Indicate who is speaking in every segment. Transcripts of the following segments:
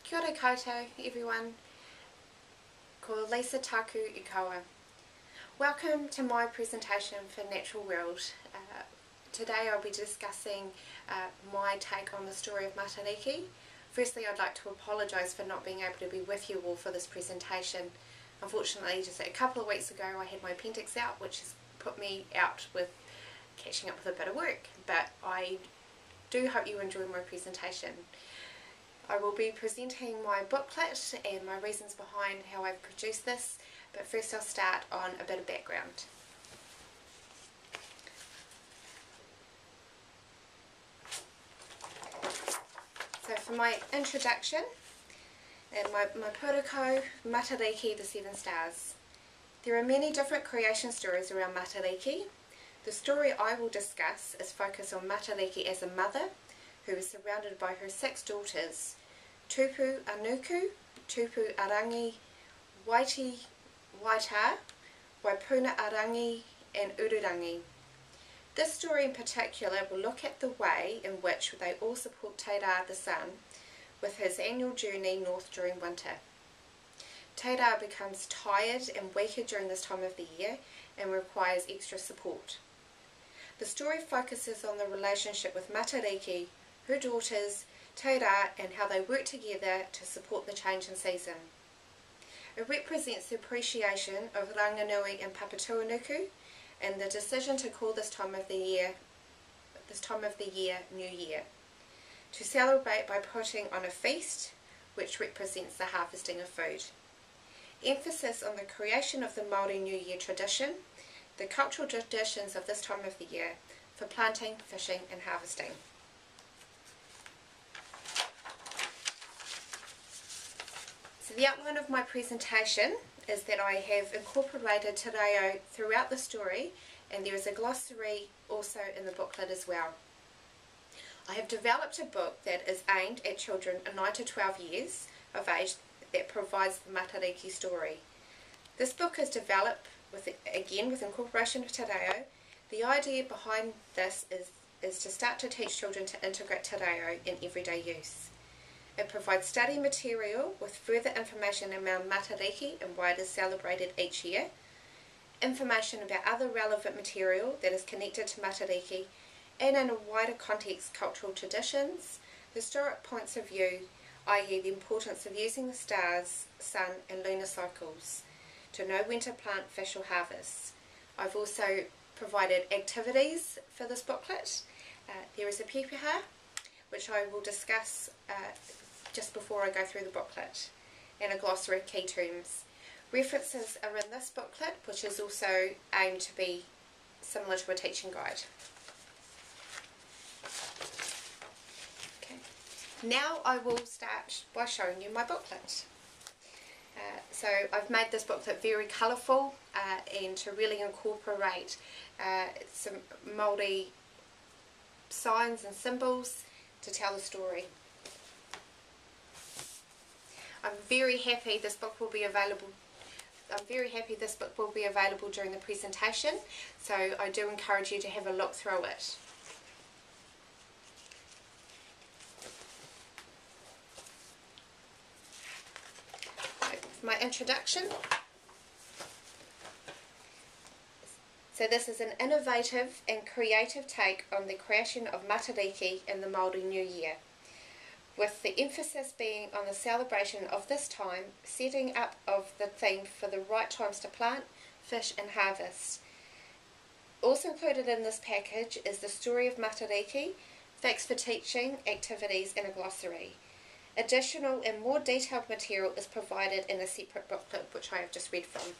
Speaker 1: Kia ora koutou everyone, ko Lisa taku I kaua. Welcome to my presentation for Natural World. Today I'll be discussing my take on the story of Matariki. Firstly, I'd like to apologise for not being able to be with you all for this presentation. Unfortunately, just a couple of weeks ago I had my appendix out, which has put me out with catching up with a bit of work, but I do hope you enjoy my presentation. I will be presenting my booklet and my reasons behind how I've produced this, but first I'll start on a bit of background. So for my introduction, and my protocol, Matariki, the Seven Stars. There are many different creation stories around Matariki. The story I will discuss is focused on Matariki as a mother who is surrounded by her 6 daughters, Tupu Anuku, Tupu Arangi, Waiti Waita, Waipuna Arangi and Ururangi. This story in particular will look at the way in which they all support Teira the sun with his annual journey north during winter. Teira becomes tired and weaker during this time of the year and requires extra support. The story focuses on the relationship with Matariki, her daughters, Teira, and how they work together to support the change in season. It represents the appreciation of Ranganui and Papatūānuku and the decision to call this time of the year New Year, to celebrate by putting on a feast which represents the harvesting of food. Emphasis on the creation of the Māori New Year tradition, the cultural traditions of this time of the year for planting, fishing and harvesting. So the outline of my presentation is that I have incorporated te reo throughout the story, and there is a glossary also in the booklet as well. I have developed a book that is aimed at children 9 to 12 years of age that provides the Matariki story. This book is developed with incorporation of te reo. The idea behind this is to start to teach children to integrate te reo in everyday use. It provides study material with further information around Matariki and why it is celebrated each year, information about other relevant material that is connected to Matariki, and in a wider context cultural traditions, historic points of view, i.e. the importance of using the stars, sun and lunar cycles to know when to plant, fish or harvest. I've also provided activities for this booklet. There is a pepeha, which I will discuss just before I go through the booklet, and a glossary of key terms. References are in this booklet, which is also aimed to be similar to a teaching guide. Okay. Now I will start by showing you my booklet. So I've made this booklet very colourful and to really incorporate some Māori signs and symbols to tell the story. I'm very happy this book will be available during the presentation, so I do encourage you to have a look through it. My introduction. So this is an innovative and creative take on the creation of Matariki in the Māori New Year, with the emphasis being on the celebration of this time, setting up of the theme for the right times to plant, fish and harvest. Also included in this package is the story of Matariki, facts for teaching, activities and a glossary. Additional and more detailed material is provided in a separate booklet which I have just read from.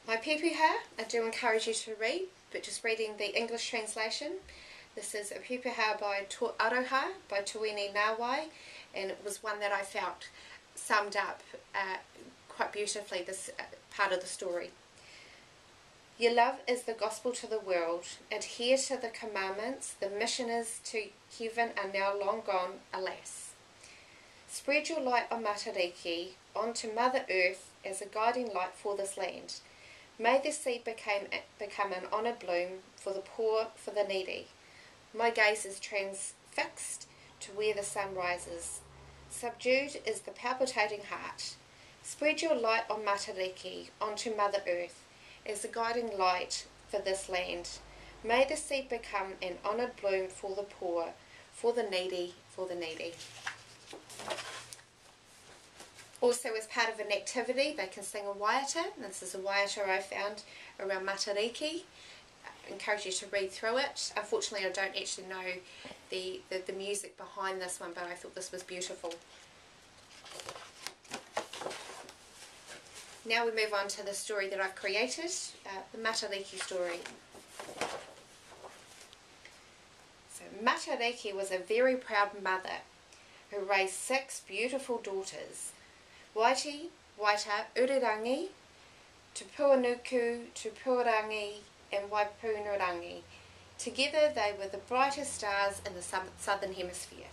Speaker 1: My pepeha, I do encourage you to read, but just reading the English translation. This is a pepeha by Tō Aroha by Tuini Nawai, and it was one that I felt summed up quite beautifully this part of the story. Your love is the gospel to the world. Adhere to the commandments. The missioners to heaven are now long gone, alas. Spread your light on Matariki, onto Mother Earth as a guiding light for this land. May the seed become an honoured bloom for the poor, for the needy. My gaze is transfixed to where the sun rises. Subdued is the palpitating heart. Spread your light on Matariki, onto Mother Earth, as a guiding light for this land. May the seed become an honoured bloom for the poor, for the needy, for the needy. Also, as part of an activity, they can sing a waiata. This is a waiata I found around Matariki. I encourage you to read through it. Unfortunately, I don't actually know the music behind this one, but I thought this was beautiful. Now we move on to the story that I've created, the Matariki story. So Matariki was a very proud mother who raised 6 beautiful daughters. Waiti, Waita, Urirangi, Tupuanuku, Tupuarangi and Waipunurangi. Together they were the brightest stars in the southern hemisphere.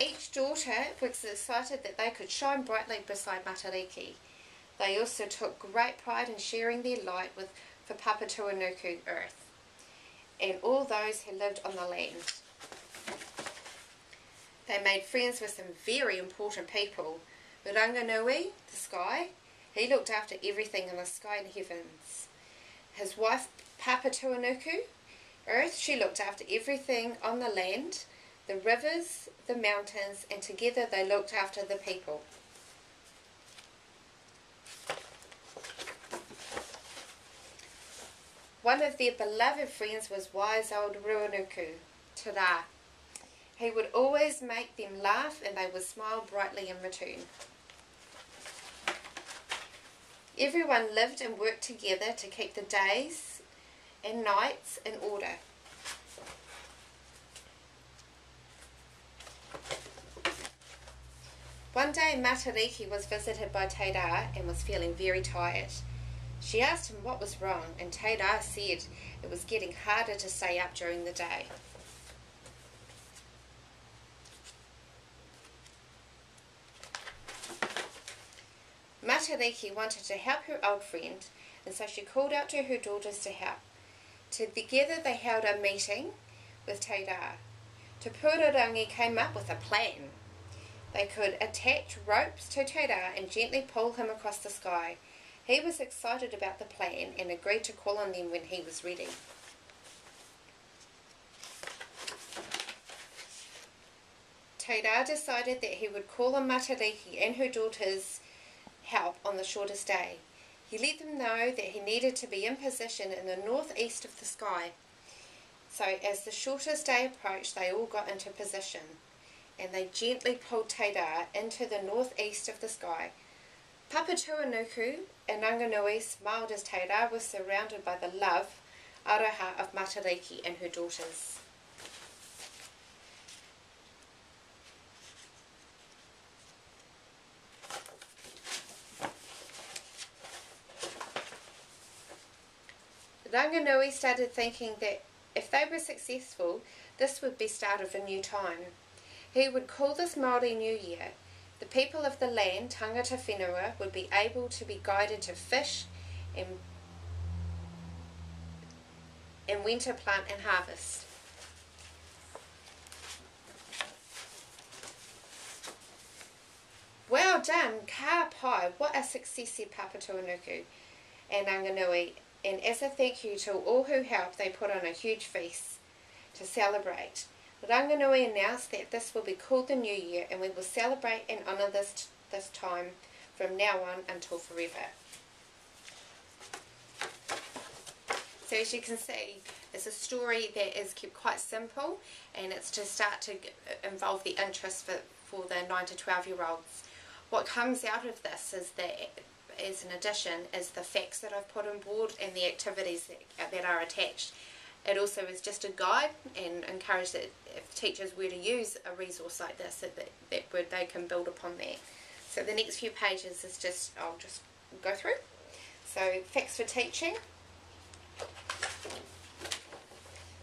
Speaker 1: Each daughter was excited that they could shine brightly beside Matariki. They also took great pride in sharing their light for Papatuanuku Earth and all those who lived on the land. They made friends with some very important people. Ranganui, the sky, he looked after everything in the sky and heavens. His wife Papatuanuku Earth, she looked after everything on the land, the rivers, the mountains, and together they looked after the people. One of their beloved friends was wise old Ruanuku, Tara. He would always make them laugh and they would smile brightly in return. Everyone lived and worked together to keep the days and nights in order. One day Matariki was visited by Teira and was feeling very tired. She asked him what was wrong, and Teira said it was getting harder to stay up during the day. Matariki wanted to help her old friend, and so she called out to her daughters to help. Together they held a meeting with Teira. Tupuarangi came up with a plan. They could attach ropes to Teira and gently pull him across the sky. He was excited about the plan and agreed to call on them when he was ready. Teira decided that he would call on Matariki and her daughters' help on the shortest day. He let them know that he needed to be in position in the northeast of the sky. So as the shortest day approached, they all got into position, and they gently pulled Teira into the northeast of the sky. Papatuanuku and Ranganui smiled as Teira was surrounded by the love, aroha of Matariki and her daughters. Ranganui started thinking that if they were successful, this would be start of a new time. He would call this Māori New Year. The people of the land, tangata whenua, would be able to be guided to fish and winter plant and harvest. Well done, ka pai, what a success, said Papatuanuku and Ranganui. And as a thank you to all who helped, they put on a huge feast to celebrate. Ranganui announced that this will be called the New Year, and we will celebrate and honour this time from now on until forever. So as you can see, it's a story that is kept quite simple, and it's to start to involve the interest for the 9 to 12-year-olds. What comes out of this is that, as an addition, is the facts that I've put on board and the activities that are attached. It also is just a guide, and encourage that if teachers were to use a resource like this, that they can build upon that. So the next few pages is just, I'll just go through. So facts for teaching.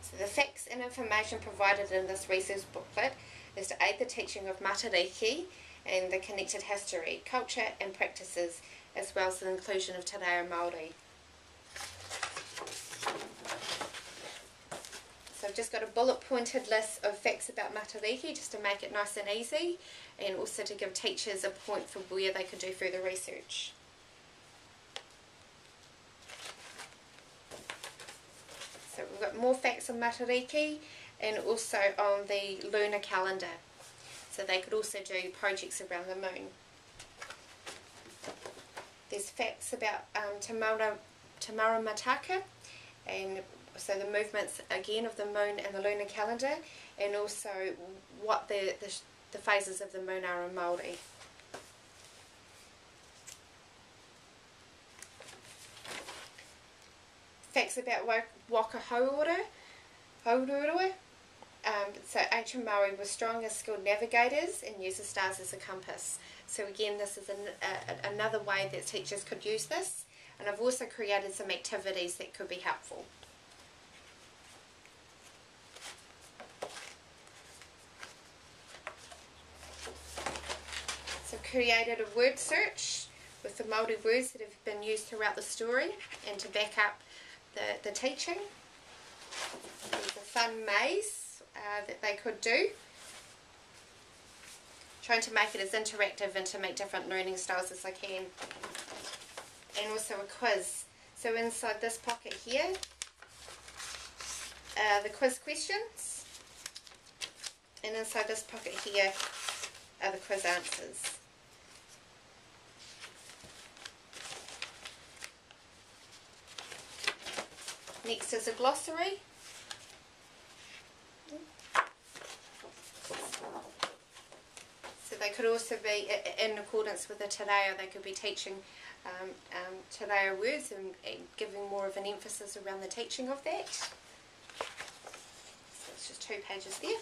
Speaker 1: So the facts and information provided in this resource booklet is to aid the teaching of Matariki and the connected history, culture and practices, as well as the inclusion of Te Reo Māori. So I've just got a bullet pointed list of facts about Matariki just to make it nice and easy, and also to give teachers a point for where they could do further research. So we've got more facts on Matariki and also on the lunar calendar. So they could also do projects around the moon. There's facts about Tamara Mataka, and so the movements again of the moon and the lunar calendar, and also what the phases of the moon are in Māori. Facts about Waka Haurua. So ancient Maori were strong as skilled navigators and used the stars as a compass. So again, this is another way that teachers could use this, and I've also created some activities that could be helpful. So I've created a word search with the Māori words that have been used throughout the story and to back up the teaching. There's a fun maze that they could do, trying to make it as interactive and to make different learning styles as I can, and also a quiz. So inside this pocket here are the quiz questions, and inside this pocket here are the quiz answers. Next is a glossary. So they could also be, in accordance with the te reo, they could be teaching te reo words and giving more of an emphasis around the teaching of that. So it's just 2 pages there.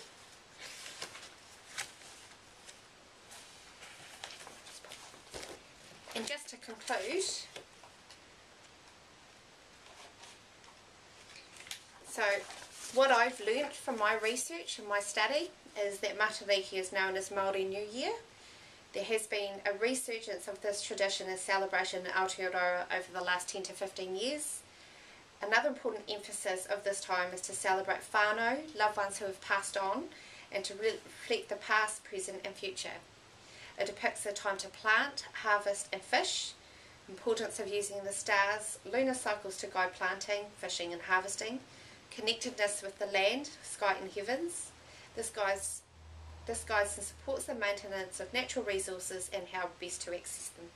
Speaker 1: And just to conclude, so what I've learnt from my research and my study is that Matariki is known as Māori New Year. There has been a resurgence of this tradition and celebration in Aotearoa over the last 10 to 15 years. Another important emphasis of this time is to celebrate whānau, loved ones who have passed on, and to reflect the past, present and future. It depicts a time to plant, harvest and fish, importance of using the stars, lunar cycles to guide planting, fishing and harvesting, connectedness with the land, sky and heavens. This guides and supports the maintenance of natural resources and how best to access them.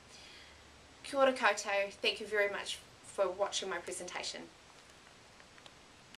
Speaker 1: Kia ora koutou, thank you very much for watching my presentation.